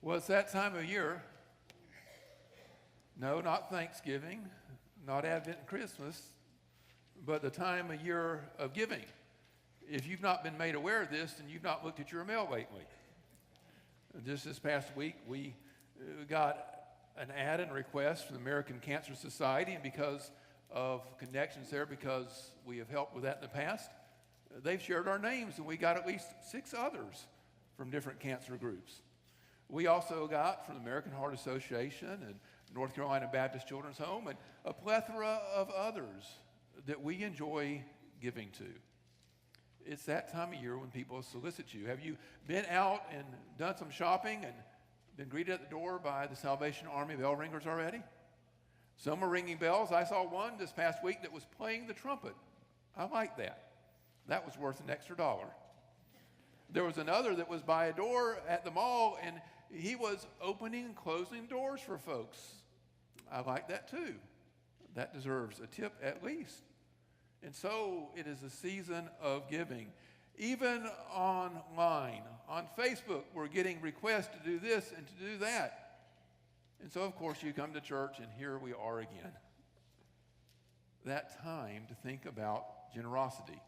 Well, it's that time of year. No, not Thanksgiving, not Advent and Christmas, but the time of year of giving. If you've not been made aware of this, then you've not looked at your mail lately. Just this past week, we got an ad and request from the American Cancer Society, and because of connections there, because we have helped with that in the past, they've shared our names, and we got at least 6 others from different cancer groups. We also got from the American Heart Association and North Carolina Baptist Children's Home and a plethora of others that we enjoy giving to. It's that time of year when people solicit you. Have you been out and done some shopping and been greeted at the door by the Salvation Army bell ringers already? Some are ringing bells. I saw one this past week that was playing the trumpet. I like that. That was worth an extra $1. There was another that was by a door at the mall, and he was opening and closing doors for folks. I like that too. That deserves a tip at least. And so it is a season of giving. Even online, on Facebook, we're getting requests to do this and to do that. And so, of course, you come to church, and here we are again. That time to think about generosity.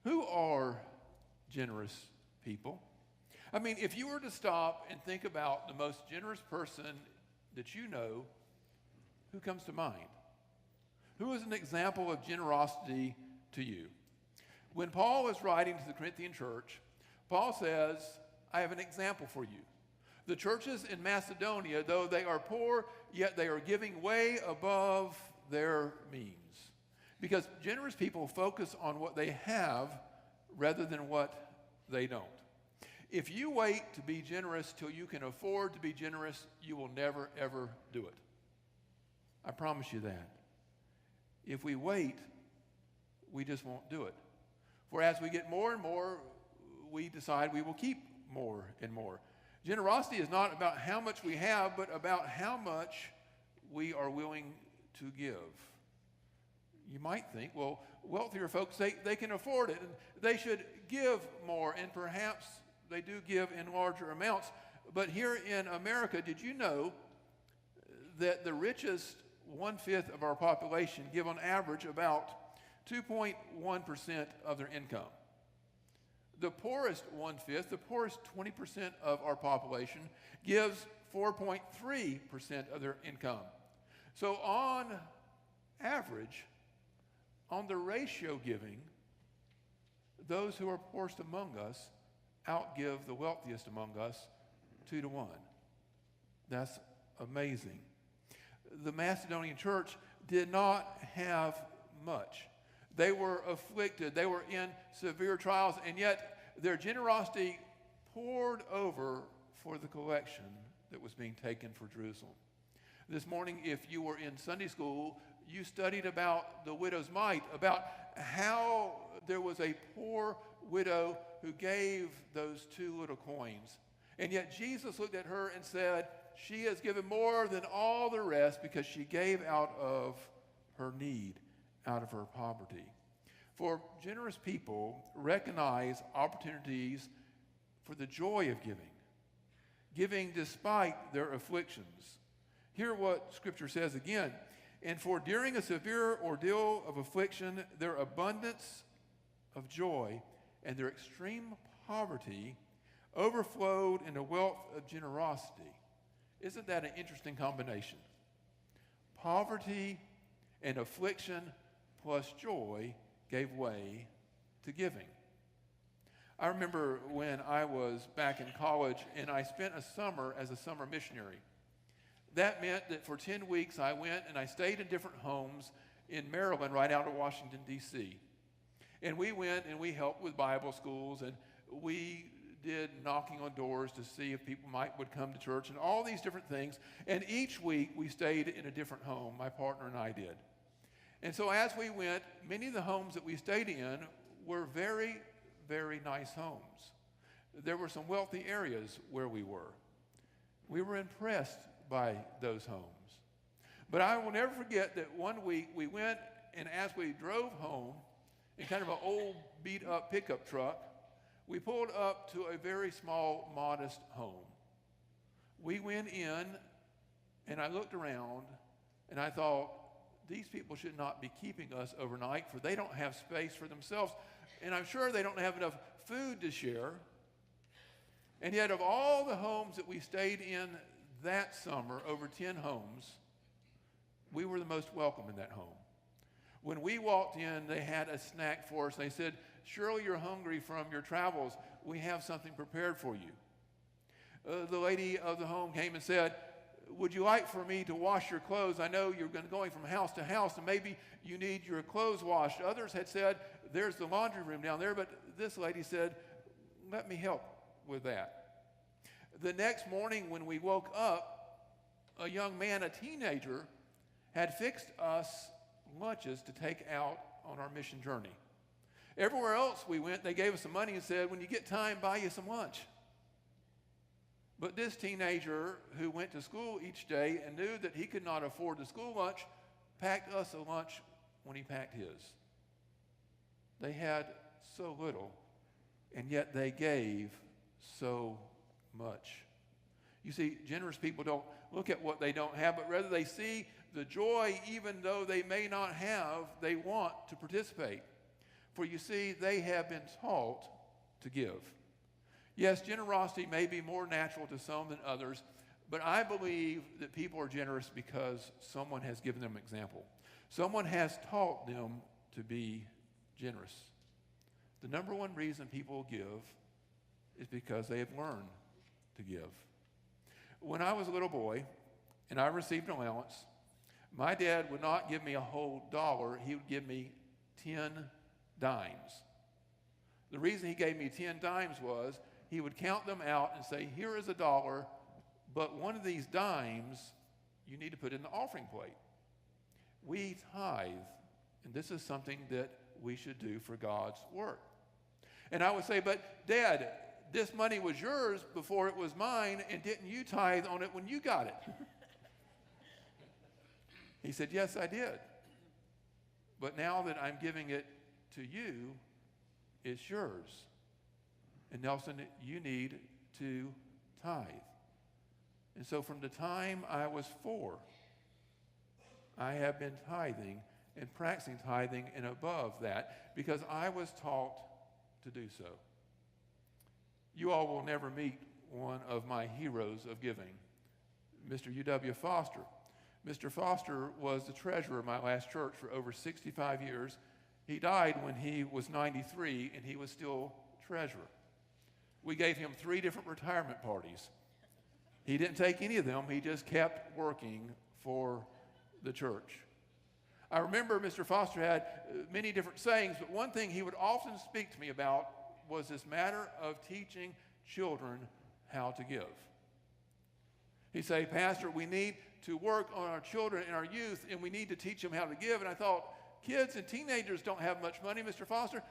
Who are generous people? I mean, if you were to stop and think about the most generous person that you know, who comes to mind? Who is an example of generosity to you? When Paul is writing to the Corinthian church, Paul says, I have an example for you. The churches in Macedonia, though they are poor, yet they are giving way above their means. Because generous people focus on what they have rather than what they don't. If you wait to be generous till you can afford to be generous, you will never, ever do it. I promise you that. If we wait, we just won't do it. For as we get more and more, we decide we will keep more and more. Generosity is not about how much we have, but about how much we are willing to give. You might think, well, wealthier folks, they can afford it, and they should give more, and perhaps they do give in larger amounts. But here in America, did you know that the richest 1/5 of our population give on average about 2.1% of their income? The poorest 1/5, the poorest 20% of our population gives 4.3% of their income. So on average, on the ratio giving, those who are poorest among us outgive the wealthiest among us 2-1. That's amazing. The Macedonian church did not have much. They were afflicted. They were in severe trials, and yet their generosity poured over for the collection that was being taken for Jerusalem. This morning, if you were in Sunday school, you studied about the widow's mite, about how there was a poor widow who gave those 2 little coins. And yet Jesus looked at her and said, she has given more than all the rest because she gave out of her need, out of her poverty. For generous people recognize opportunities for the joy of giving despite their afflictions. Hear what Scripture says again. And for during a severe ordeal of affliction, their abundance of joy and their extreme poverty overflowed in a wealth of generosity. Isn't that an interesting combination? Poverty and affliction plus joy gave way to giving. I remember when I was back in college and I spent a summer as a summer missionary. That meant that for 10 weeks I went and I stayed in different homes in Maryland right out of Washington, D.C. And we went and we helped with Bible schools, and we did knocking on doors to see if people would come to church and all these different things. And each week we stayed in a different home, my partner and I did. And so as we went, many of the homes that we stayed in were very, very nice homes. There were some wealthy areas where we were. We were impressed by those homes. But I will never forget that one week we went, and as we drove home in kind of an old beat-up pickup truck, we pulled up to a very small, modest home. We went in, and I looked around, and I thought, these people should not be keeping us overnight, for they don't have space for themselves, and I'm sure they don't have enough food to share. And yet, of all the homes that we stayed in that summer, over 10 homes, we were the most welcome in that home. When we walked in, they had a snack for us. They said, surely you're hungry from your travels. We have something prepared for you. The lady of the home came and said, would you like for me to wash your clothes? I know you're going from house to house, and maybe you need your clothes washed. Others had said, there's the laundry room down there, but this lady said, let me help with that. The next morning when we woke up, a young man, a teenager, had fixed us lunches to take out on our mission journey. Everywhere else we went, they gave us some money and said, when you get time, buy you some lunch. But this teenager who went to school each day and knew that he could not afford the school lunch, packed us a lunch when he packed his. They had so little, and yet they gave so much. You see, generous people don't look at what they don't have, but rather they see the joy, even though they may not have, they want to participate. For you see, they have been taught to give. Yes, generosity may be more natural to some than others, but I believe that people are generous because someone has given them an example. Someone has taught them to be generous. The number one reason people give is because they have learned to give. When I was a little boy and I received an allowance, my dad would not give me a whole dollar. He would give me 10 dimes. The reason he gave me 10 dimes was he would count them out and say, here is a dollar, but one of these dimes you need to put in the offering plate. We tithe, and this is something that we should do for God's work. And I would say, but Dad, this money was yours before it was mine, and didn't you tithe on it when you got it? He said, yes, I did. But now that I'm giving it to you, it's yours. And Nelson, you need to tithe. And so from the time I was 4, I have been tithing and practicing tithing and above that because I was taught to do so. You all will never meet one of my heroes of giving, Mr. U.W. Foster. Mr. Foster was the treasurer of my last church for over 65 years. He died when he was 93, and he was still treasurer. We gave him 3 different retirement parties. He didn't take any of them. He just kept working for the church. I remember Mr. Foster had many different sayings, but one thing he would often speak to me about was this matter of teaching children how to give. He'd say, Pastor, we need to work on our children and our youth, and we need to teach them how to give. And I thought, kids and teenagers don't have much money, Mr. Foster.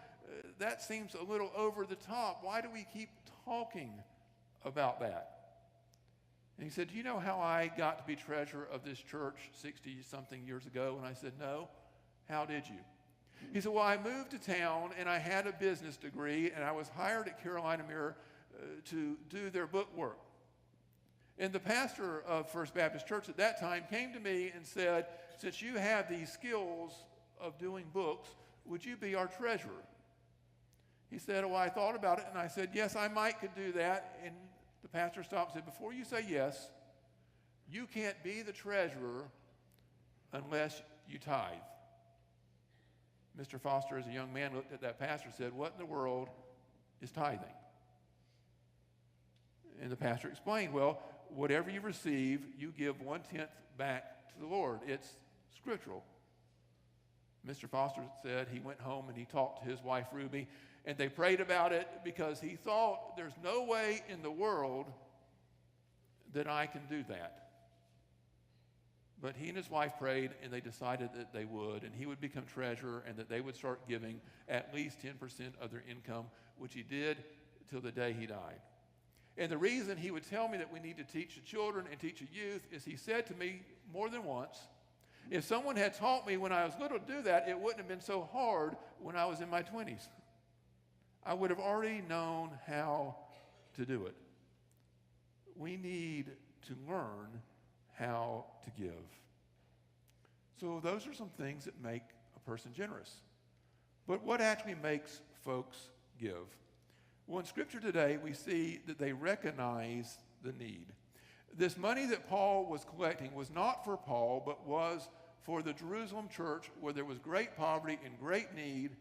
That seems a little over the top. Why do we keep talking about that? And he said, do you know how I got to be treasurer of this church 60-something years ago? And I said, no. How did you? He said, well, I moved to town, and I had a business degree, and I was hired at Carolina Mirror to do their book work. And the pastor of First Baptist Church at that time came to me and said, since you have these skills of doing books, would you be our treasurer? He said, well, I thought about it, and I said, yes, I could do that. And the pastor stopped and said, before you say yes, you can't be the treasurer unless you tithe. Mr. Foster, as a young man, looked at that pastor and said, what in the world is tithing? And the pastor explained, well, whatever you receive, you give 1/10 back to the Lord. It's scriptural. Mr. Foster said he went home and he talked to his wife, Ruby, and they prayed about it because he thought there's no way in the world that I can do that. But he and his wife prayed, and they decided that they would, and he would become treasurer, and that they would start giving at least 10% of their income, which he did till the day he died. And the reason he would tell me that we need to teach the children and teach the youth is he said to me more than once, if someone had taught me when I was little to do that, it wouldn't have been so hard when I was in my 20s. I would have already known how to do it. We need to learn how to give. So those are some things that make a person generous. But what actually makes folks give? Well, in Scripture today, we see that they recognize the need. This money that Paul was collecting was not for Paul, but was for the Jerusalem church, where there was great poverty and great need,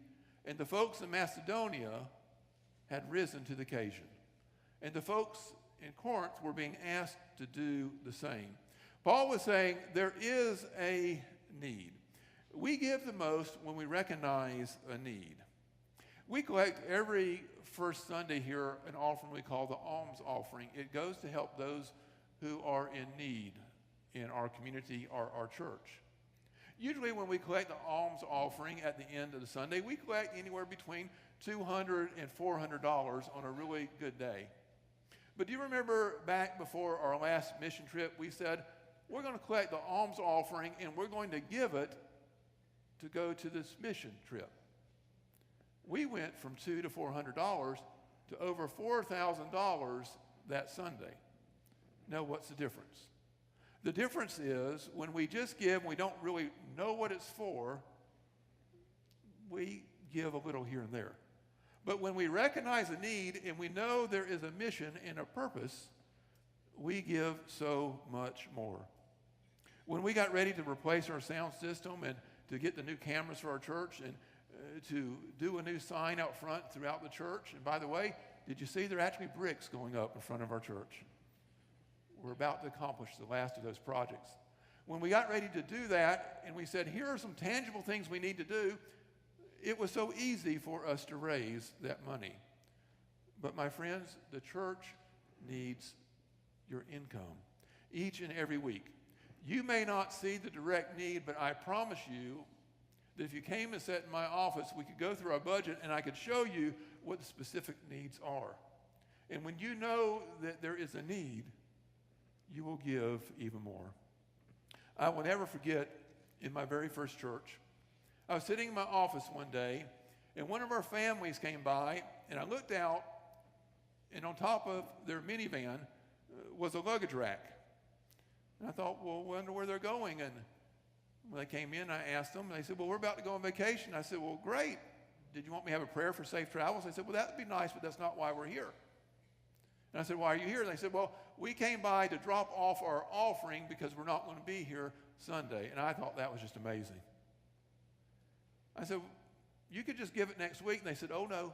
and the folks in Macedonia had risen to the occasion. And the folks in Corinth were being asked to do the same. Paul was saying there is a need. We give the most when we recognize a need. We collect every first Sunday here an offering we call the alms offering. It goes to help those who are in need in our community or our church. Usually when we collect the alms offering at the end of the Sunday, we collect anywhere between $200 and $400 on a really good day. But do you remember back before our last mission trip, we said, we're going to collect the alms offering and we're going to give it to go to this mission trip. We went from $200 to $400 to over $4,000 that Sunday. Now, what's the difference? The difference is when we just give and we don't really know what it's for, we give a little here and there. But when we recognize a need and we know there is a mission and a purpose, we give so much more. When we got ready to replace our sound system and to get the new cameras for our church and to do a new sign out front throughout the church, and by the way, did you see there are actually bricks going up in front of our church? We're about to accomplish the last of those projects. When we got ready to do that and we said, here are some tangible things we need to do, it was so easy for us to raise that money. But my friends, the church needs your income each and every week. You may not see the direct need, but I promise you that if you came and sat in my office, we could go through our budget and I could show you what the specific needs are. And when you know that there is a need, you will give even more. I will never forget in my very first church, I was sitting in my office one day and one of our families came by and I looked out and on top of their minivan was a luggage rack. And I thought, well, I wonder where they're going. And when they came in, I asked them, and they said, well, we're about to go on vacation. I said, well, great. Did you want me to have a prayer for safe travels? They said, well, that would be nice, but that's not why we're here. And I said, why are you here? And they said, well, we came by to drop off our offering because we're not going to be here Sunday. And I thought that was just amazing. I said, you could just give it next week. And they said, oh, no.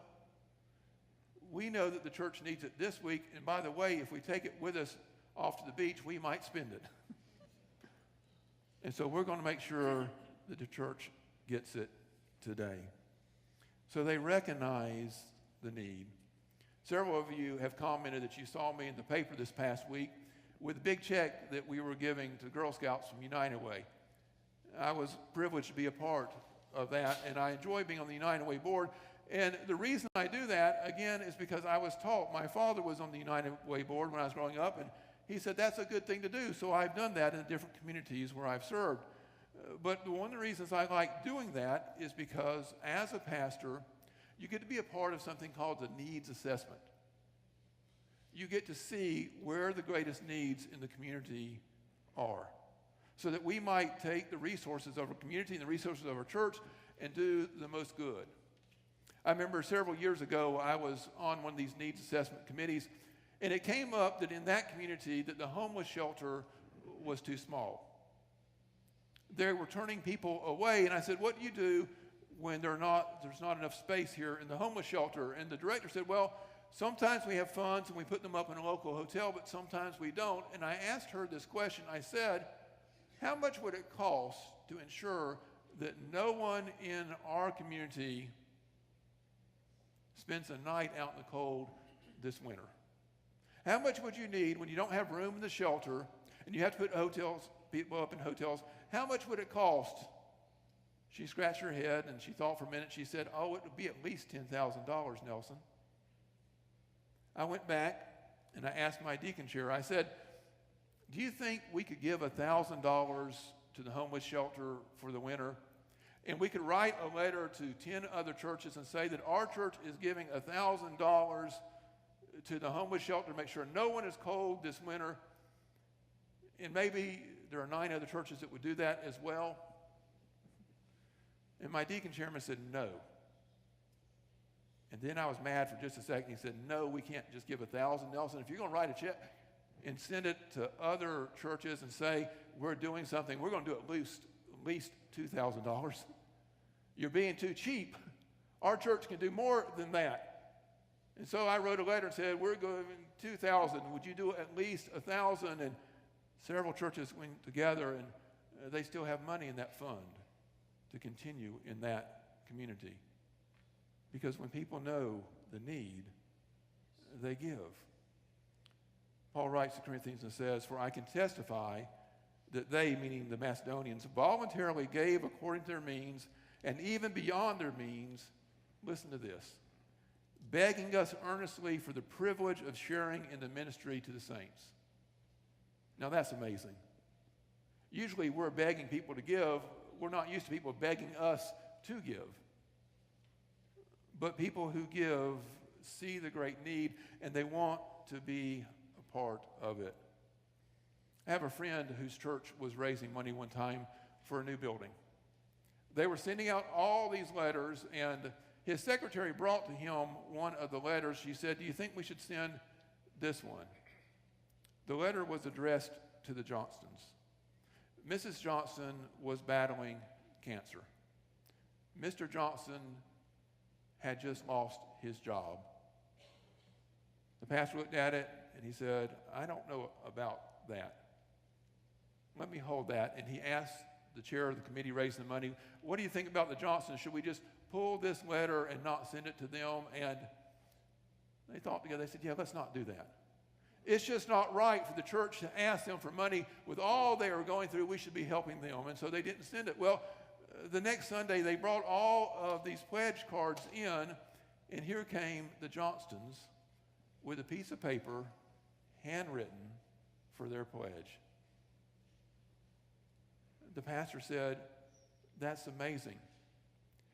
We know that the church needs it this week. And by the way, if we take it with us off to the beach, we might spend it. And so we're going to make sure that the church gets it today. So they recognize the need. Several of you have commented that you saw me in the paper this past week with a big check that we were giving to Girl Scouts from United Way. I was privileged to be a part of that, and I enjoy being on the United Way board. And the reason I do that, again, is because I was taught. My father was on the United Way board when I was growing up, and he said that's a good thing to do. So I've done that in different communities where I've served. But one of the reasons I like doing that is because as a pastor, you get to be a part of something called the needs assessment. You get to see where the greatest needs in the community are so that we might take the resources of our community and the resources of our church and do the most good. I remember several years ago, I was on one of these needs assessment committees, and it came up that in that community that the homeless shelter was too small. They were turning people away, and I said, what do you do when there's not enough space here in the homeless shelter? And the director said, well, sometimes we have funds and we put them up in a local hotel, but sometimes we don't. And I asked her this question. I said, how much would it cost to ensure that no one in our community spends a night out in the cold this winter? How much would you need when you don't have room in the shelter and you have to put people up in hotels? How much would it cost? She scratched her head and she thought for a minute. She said, oh, it would be at least $10,000, Nelson. I went back and I asked my deacon chair, I said, do you think we could give $1,000 to the homeless shelter for the winter? And we could write a letter to 10 other churches and say that our church is giving $1,000 to the homeless shelter to make sure no one is cold this winter. And maybe there are 9 other churches that would do that as well. And my deacon chairman said, no. And then I was mad for just a second. He said, no, we can't just give $1,000. Nelson, if you're going to write a check and send it to other churches and say, we're doing something, we're going to do at least $2,000. You're being too cheap. Our church can do more than that. And so I wrote a letter and said, we're going $2,000. Would you do at least $1,000? And several churches went together, and they still have money in that fund to continue in that community. Because when people know the need, they give. Paul writes to Corinthians and says, for I can testify that they, meaning the Macedonians, voluntarily gave according to their means, and even beyond their means, listen to this, begging us earnestly for the privilege of sharing in the ministry to the saints. Now that's amazing. Usually we're begging people to give. We're not used to people begging us to give. But people who give see the great need, and they want to be a part of it. I have a friend whose church was raising money one time for a new building. They were sending out all these letters, and his secretary brought to him one of the letters. She said, do you think we should send this one? The letter was addressed to the Johnstons. Mrs. Johnston was battling cancer. Mr. Johnston had just lost his job. The pastor looked at it and he said, I don't know about that. Let me hold that. And he asked the chair of the committee raising the money, what do you think about the Johnsons? Should we just pull this letter and not send it to them? And they thought together. They said, yeah, let's not do that. It's just not right for the church to ask them for money. With all they are going through, we should be helping them. And so they didn't send it. Well, the next Sunday, they brought all of these pledge cards in, and here came the Johnstons with a piece of paper, handwritten, for their pledge. The pastor said, that's amazing.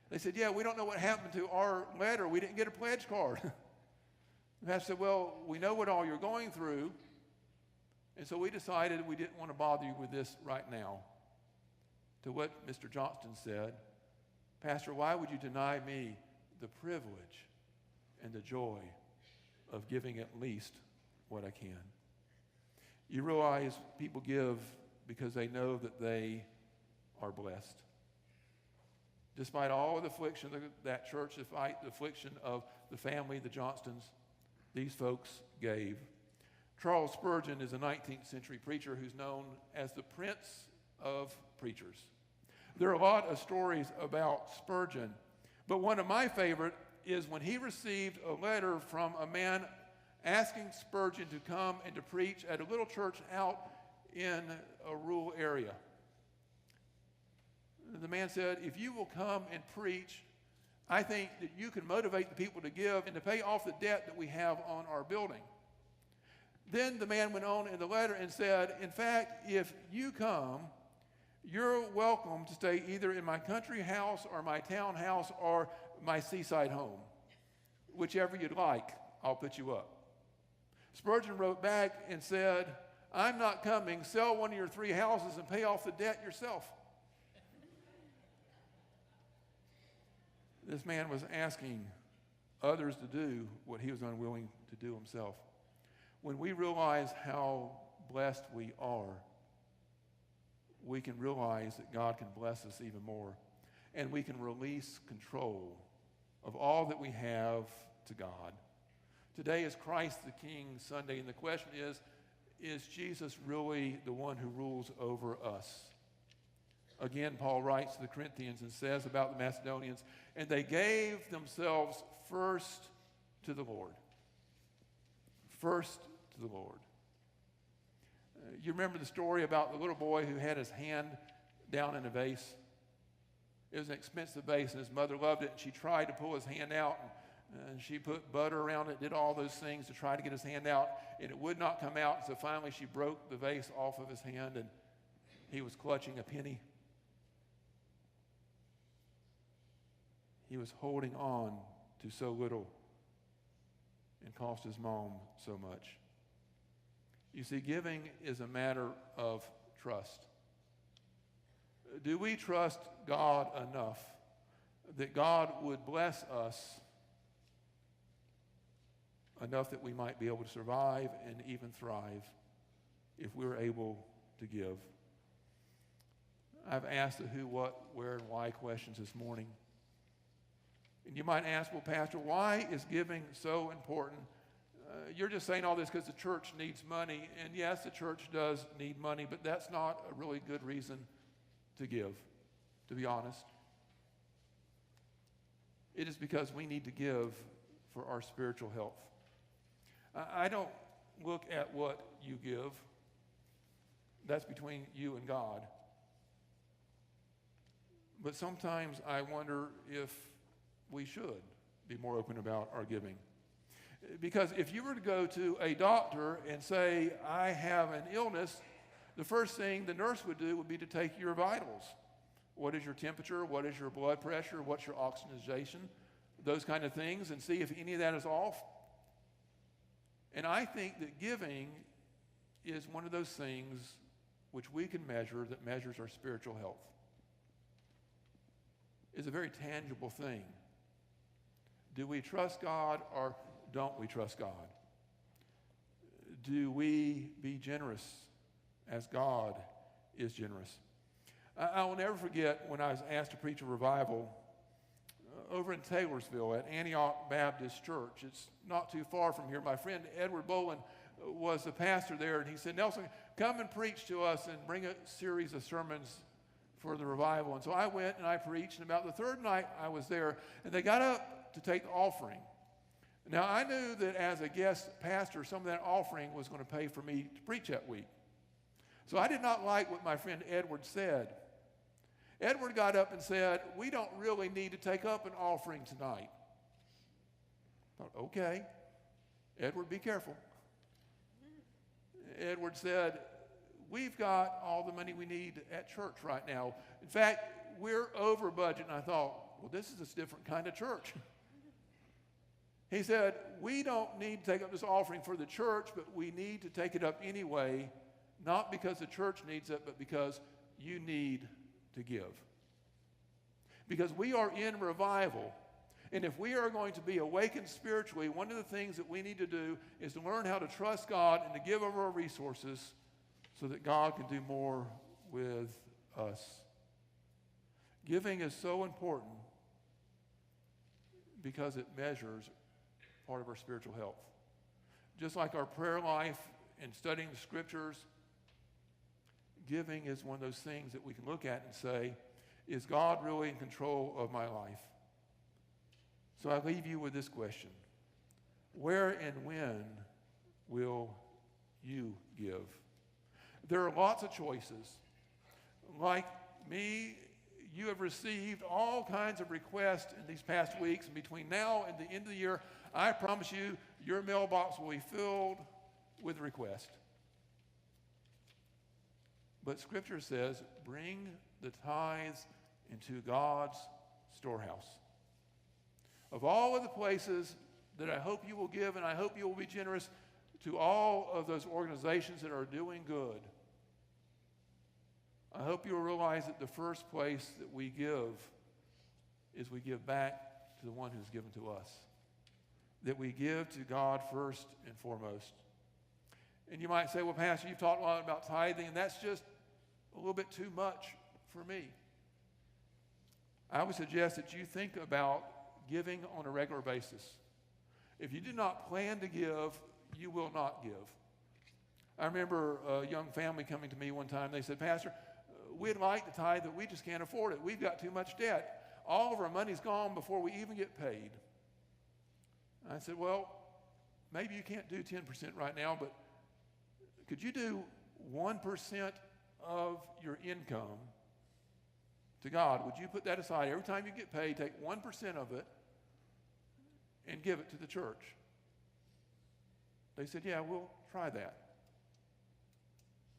They said, yeah, we don't know what happened to our letter. We didn't get a pledge card. The pastor said, well, we know what all you're going through, and so we decided we didn't want to bother you with this right now. To what Mr. Johnston said, Pastor, why would you deny me the privilege and the joy of giving at least what I can? You realize people give because they know that they are blessed. Despite all of the affliction of that church, despite the affliction of the family, the Johnstons, these folks gave. Charles Spurgeon is a 19th century preacher who's known as the Prince of Preachers. There are a lot of stories about Spurgeon, but one of my favorite is when he received a letter from a man asking Spurgeon to come and to preach at a little church out in a rural area. The man said, if you will come and preach, I think that you can motivate the people to give and to pay off the debt that we have on our building. Then the man went on in the letter and said, in fact, if you come, you're welcome to stay either in my country house or my town house or my seaside home. Whichever you'd like, I'll put you up. Spurgeon wrote back and said, I'm not coming. Sell one of your 3 houses and pay off the debt yourself. This man was asking others to do what he was unwilling to do himself. When we realize how blessed we are, we can realize that God can bless us even more. And we can release control of all that we have to God. Today is Christ the King Sunday, and the question is Jesus really the one who rules over us? Again, Paul writes to the Corinthians and says about the Macedonians, and they gave themselves first to the Lord. First to the Lord. You remember the story about the little boy who had his hand down in a vase? It was an expensive vase, and his mother loved it, and she tried to pull his hand out, and she put butter around it, did all those things to try to get his hand out, and it would not come out, so finally she broke the vase off of his hand, and he was clutching a penny. He was holding on to so little and cost his mom so much. You see, giving is a matter of trust. Do we trust God enough that God would bless us enough that we might be able to survive and even thrive if we were able to give? I've asked the who, what, where, and why questions this morning. And you might ask, well, Pastor, why is giving so important? You're just saying all this because the church needs money. And yes, the church does need money, but that's not a really good reason to give, to be honest. It is because we need to give for our spiritual health. I don't look at what you give. That's between you and God. But sometimes I wonder if we should be more open about our giving. Because if you were to go to a doctor and say, I have an illness, the first thing the nurse would do would be to take your vitals. What is your temperature? What is your blood pressure? What's your oxygenation? Those kind of things, and see if any of that is off. And I think that giving is one of those things which we can measure that measures our spiritual health. It's a very tangible thing. Do we trust God or don't we trust God? Do we be generous as God is generous? I will never forget when I was asked to preach a revival over in Taylorsville at Antioch Baptist Church. It's not too far from here. My friend Edward Bolin was the pastor there, and he said, Nelson, come and preach to us and bring a series of sermons for the revival. And so I went and I preached, and about the third night I was there, and they got up to take the offering. Now, I knew that as a guest pastor, some of that offering was going to pay for me to preach that week. So I did not like what my friend Edward said. Edward got up and said, we don't really need to take up an offering tonight. I thought, okay. Edward, be careful. Edward said, we've got all the money we need at church right now. In fact, we're over budget. And I thought, well, this is a different kind of church. He said, we don't need to take up this offering for the church, but we need to take it up anyway, not because the church needs it, but because you need to give. Because we are in revival, and if we are going to be awakened spiritually, one of the things that we need to do is to learn how to trust God and to give of our resources so that God can do more with us. Giving is so important because it measures part of our spiritual health. Just like our prayer life and studying the scriptures, giving is one of those things that we can look at and say, is God really in control of my life? So I leave you with this question. Where and when will you give? There are lots of choices. Like me, you have received all kinds of requests in these past weeks, and between now and the end of the year, I promise you, your mailbox will be filled with requests. But Scripture says, bring the tithes into God's storehouse. Of all of the places that I hope you will give, and I hope you will be generous to all of those organizations that are doing good, I hope you will realize that the first place that we give is we give back to the one who's given to us. That we give to God first and foremost. And you might say, well, Pastor, you've talked a lot about tithing, and that's just a little bit too much for me. I would suggest that you think about giving on a regular basis. If you do not plan to give, you will not give. I remember a young family coming to me one time. They said, Pastor, we'd like to tithe, but we just can't afford it. We've got too much debt. All of our money's gone before we even get paid. I said, well, maybe you can't do 10% right now, but could you do 1% of your income to God? Would you put that aside? Every time you get paid, take 1% of it and give it to the church. They said, yeah, we'll try that.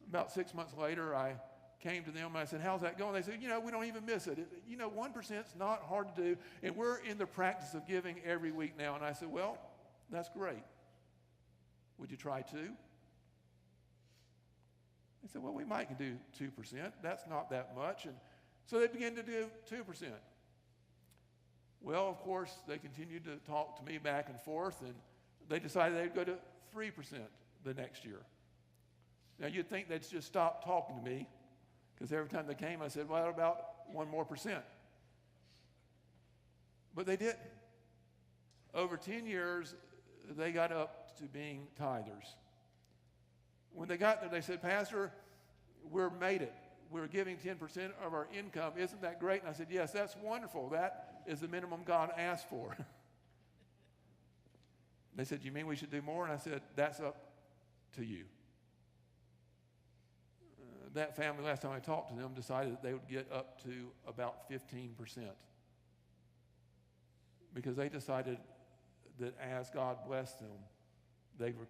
About 6 months later, I came to them and I said, how's that going? They said, we don't even miss it. 1% is not hard to do, and we're in the practice of giving every week now. And I said, well, that's great. Would you try 2? They said, well, we might can do 2%. That's not that much. And so they began to do 2%. Well, of course, they continued to talk to me back and forth, and they decided they'd go to 3% the next year. Now, you'd think they'd just stop talking to me, because every time they came, I said, well, about 1 more percent. But they didn't. Over 10 years, they got up to being tithers. When they got there, they said, Pastor, we're made it. We're giving 10% of our income. Isn't that great? And I said, yes, that's wonderful. That is the minimum God asked for. They said, you mean we should do more? And I said, that's up to you. That family, last time I talked to them, decided that they would get up to about 15%. Because they decided that as God blessed them, they could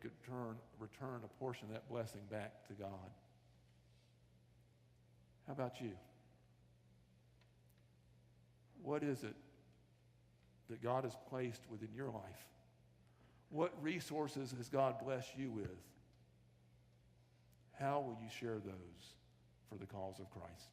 return a portion of that blessing back to God. How about you? What is it that God has placed within your life? What resources has God blessed you with? How will you share those for the cause of Christ?